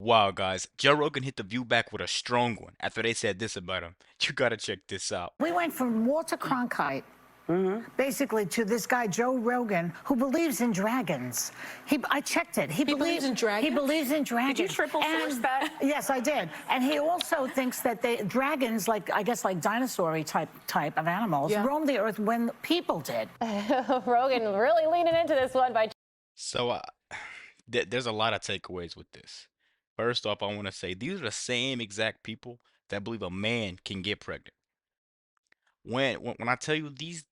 Wow, guys, Joe Rogan hit the View back with a strong one after they said this about him. You gotta check this out. We went from Walter Cronkite basically to this guy Joe Rogan who believes in dragons. I checked it. He believes in dragons? He believes in dragons. Did you triple source that? Yes, I did. And he also thinks that dragons, like I guess like dinosaur type of animals, roamed the earth when people did. Rogan really leaning into this one by. So, there's a lot of takeaways with this. First off, I want to say these are the same exact people that believe a man can get pregnant. When I tell you these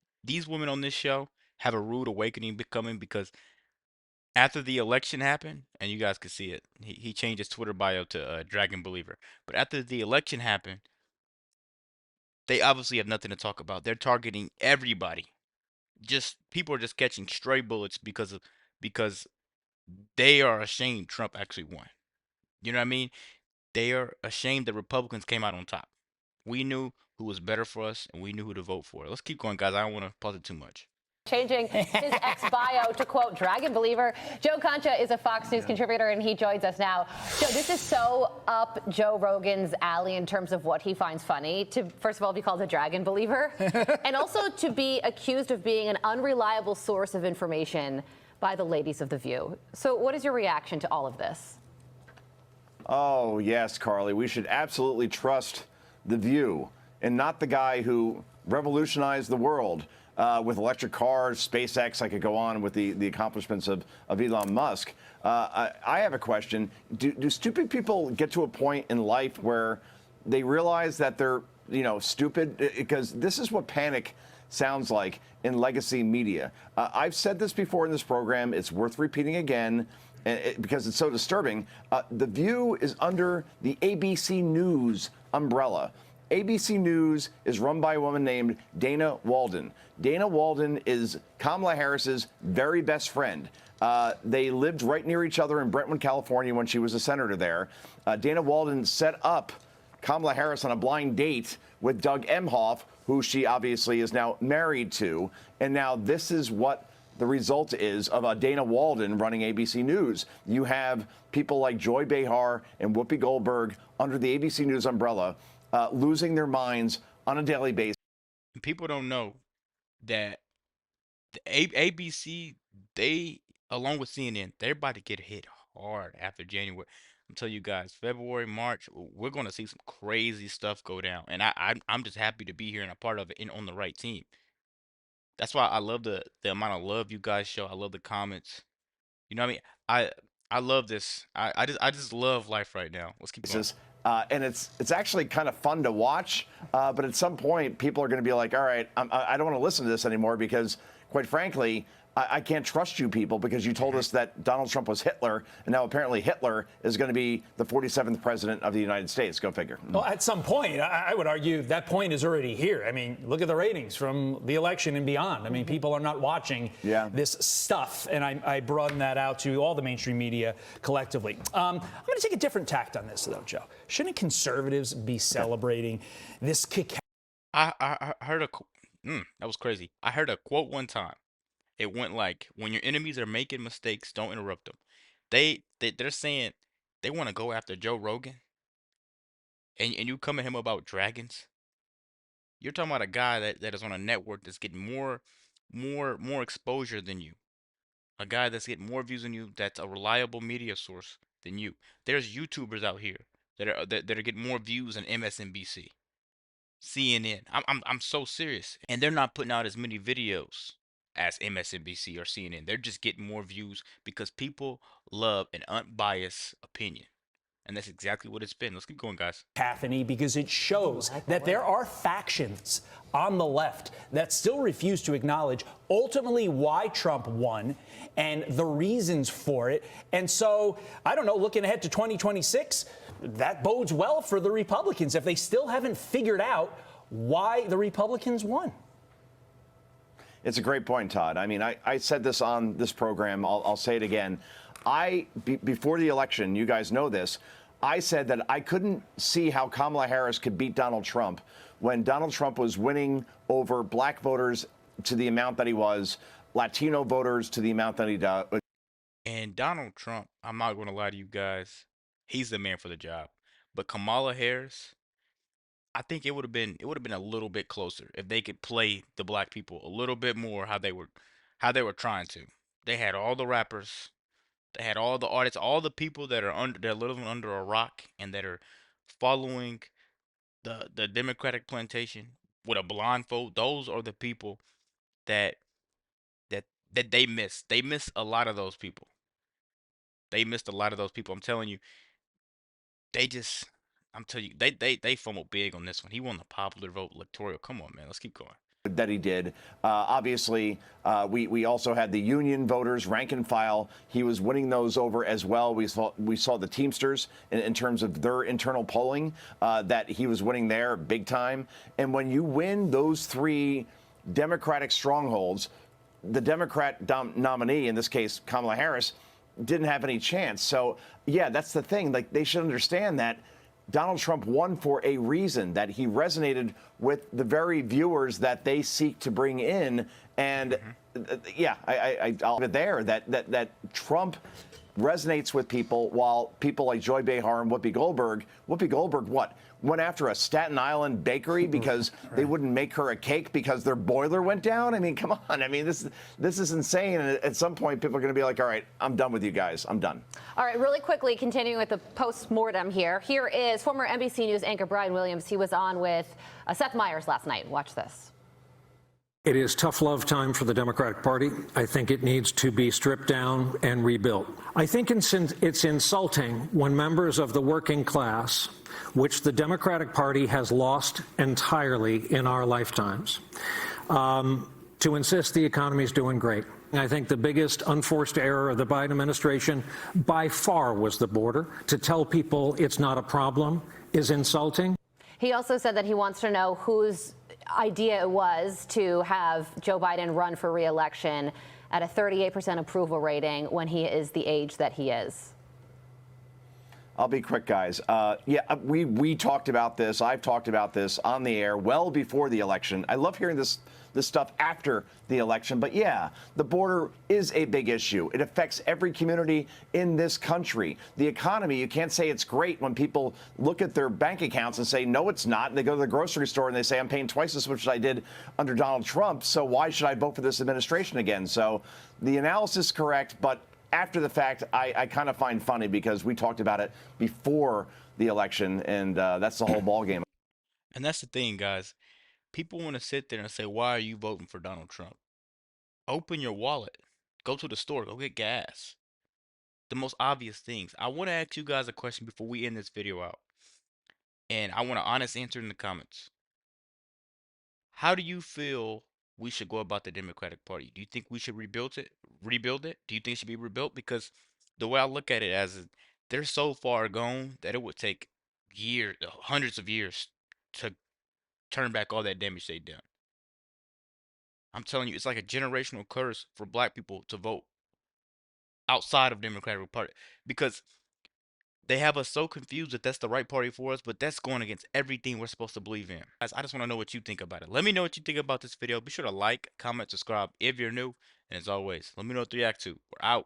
women on this show have a rude awakening becoming because after the election happened, and you guys could see it, he changed his Twitter bio to Dragon Believer. But after the election happened, they obviously have nothing to talk about. They're targeting everybody. Just people are just catching stray bullets because they are ashamed Trump actually won. You know what I mean? They are ashamed that Republicans came out on top. We knew who was better for us, and we knew who to vote for. Let's keep going, guys. I don't want to pause it too much. Changing his ex-bio to quote Dragon Believer. Joe Concha is a Fox News contributor, and he joins us now. Joe, this is so up Joe Rogan's alley in terms of what he finds funny. To first of all be called a Dragon Believer, and also to be accused of being an unreliable source of information by the ladies of The View. So what is your reaction to all of this? Oh, yes, Carly. We should absolutely trust The View and not the guy who revolutionized the world with electric cars, SpaceX. I could go on with the accomplishments of Elon Musk. I have a question. Do stupid people get to a point in life where they realize that they're, stupid? Because this is what panic sounds like in legacy media. I've said this before in this program. It's worth repeating again. Because it's so disturbing. The View is under the ABC News umbrella. ABC News is run by a woman named Dana Walden. Dana Walden is Kamala Harris's very best friend. They lived right near each other in Brentwood, California when she was a senator there. Dana Walden set up Kamala Harris on a blind date with Doug Emhoff, who she obviously is now married to. And now this is what the result is of Dana Walden running ABC News. You have people like Joy Behar and Whoopi Goldberg under the ABC News umbrella losing their minds on a daily basis. And people don't know that the ABC, they, along with CNN, they're about to get hit hard after January. I'm telling you guys, February, March, we're going to see some crazy stuff go down. And I'm just happy to be here and a part of it and on the right team. That's why I love the amount of love you guys show. I love the comments. You know what I mean? I love this. I just love life right now. Let's keep going. And it's actually kind of fun to watch. But at some point, people are going to be like, all right, I don't want to listen to this anymore because, quite frankly, I can't trust you people because you told us that Donald Trump was Hitler, and now apparently Hitler is going to be the 47th president of the United States. Go figure. Well, at some point, I would argue that point is already here. I mean, look at the ratings from the election and beyond. I mean, people are not watching this stuff, and I broaden that out to all the mainstream media collectively. I'm going to take a different tact on this, though, Joe. Shouldn't conservatives be celebrating this kick? I heard that was crazy. I heard a quote one time. It went like, when your enemies are making mistakes, don't interrupt them. They're saying they want to go after Joe Rogan, and you come at him about dragons. You're talking about a guy that is on a network that's getting more exposure than you. A guy that's getting more views than you, that's a reliable media source than you. There's YouTubers out here that are getting more views than MSNBC, CNN. I'm so serious. And they're not putting out as many videos as MSNBC or CNN. They're just getting more views because people love an unbiased opinion. And that's exactly what it's been. Let's keep going, guys. Cacophony, because it shows that there are factions on the left that still refuse to acknowledge ultimately why Trump won and the reasons for it. And so, I don't know, looking ahead to 2026, that bodes well for the Republicans if they still haven't figured out why the Republicans won. It's a great point, Todd. I mean, I said this on this program. I'll say it again. Before the election, you guys know this, I said that I couldn't see how Kamala Harris could beat Donald Trump when Donald Trump was winning over black voters to the amount that he was, Latino voters to the amount that he does. And Donald Trump, I'm not going to lie to you guys, He's the man for the job. But Kamala Harris, I think it would have been a little bit closer if they could play the black people a little bit more how they were trying to. They had all the rappers, they had all the artists, all the people that are living under a rock and that are following the Democratic plantation with a blindfold. Those are the people that that that they miss. They miss a lot of those people. They missed a lot of those people. I'm telling you, they just I'm telling you, they fumbled big on this one. He won the popular vote electoral. Come on, man. Let's keep going. That he did. Obviously, we also had the union voters, rank and file. He was winning those over as well. We saw the Teamsters in terms of their internal polling that he was winning there big time. And when you win those three Democratic strongholds, the Democrat nominee, in this case Kamala Harris, didn't have any chance. So yeah, that's the thing. Like, they should understand that Donald Trump won for a reason, that he resonated with the very viewers that they seek to bring in. And yeah, I'll leave it there, that Trump resonates with people, while people like Joy Behar and Whoopi Goldberg, what? Went after a Staten Island bakery because they wouldn't make her a cake because their boiler went down? I mean, come on. I mean, this is insane. And at some point, people are going to be like, all right, I'm done with you guys. I'm done. All right, really quickly, continuing with the post-mortem here. Here is former NBC News anchor Brian Williams. He was on with Seth Meyers last night. Watch this. It is tough love time for the Democratic Party. I think it needs to be stripped down and rebuilt. I think it's insulting when members of the working class, which the Democratic Party has lost entirely in our lifetimes, to insist the economy is doing great. I think the biggest unforced error of the Biden administration by far was the border. To tell people it's not a problem is insulting. He also said that he wants to know whose idea it was to have Joe Biden run for re-election at a 38% approval rating when he is the age that he is. I'll be quick, guys. Yeah, we talked about this. I've talked about this on the air well before the election. I love hearing this stuff after the election. But yeah, the border is a big issue. It affects every community in this country. The economy, you can't say it's great when people look at their bank accounts and say, no, it's not. And they go to the grocery store and they say, I'm paying twice as much as I did under Donald Trump. So why should I vote for this administration again? So the analysis is correct, but after the fact, I kind of find funny because we talked about it before the election, and that's the whole ballgame. And that's the thing, guys. People want to sit there and say, why are you voting for Donald Trump? Open your wallet. Go to the store. Go get gas. The most obvious things. I want to ask you guys a question before we end this video out. And I want an honest answer in the comments. How do you feel we should go about the Democratic Party? Do you think we should rebuild it? Do you think it should be rebuilt? Because the way I look at it they're so far gone that it would take years, hundreds of years to turn back all that damage they've done. I'm telling you, it's like a generational curse for black people to vote outside of Democratic Party because they have us so confused that that's the right party for us, but that's going against everything we're supposed to believe in. Guys, I just want to know what you think about it. Let me know what you think about this video. Be sure to like, comment, subscribe if you're new. And as always, let me know what to react to. We're out.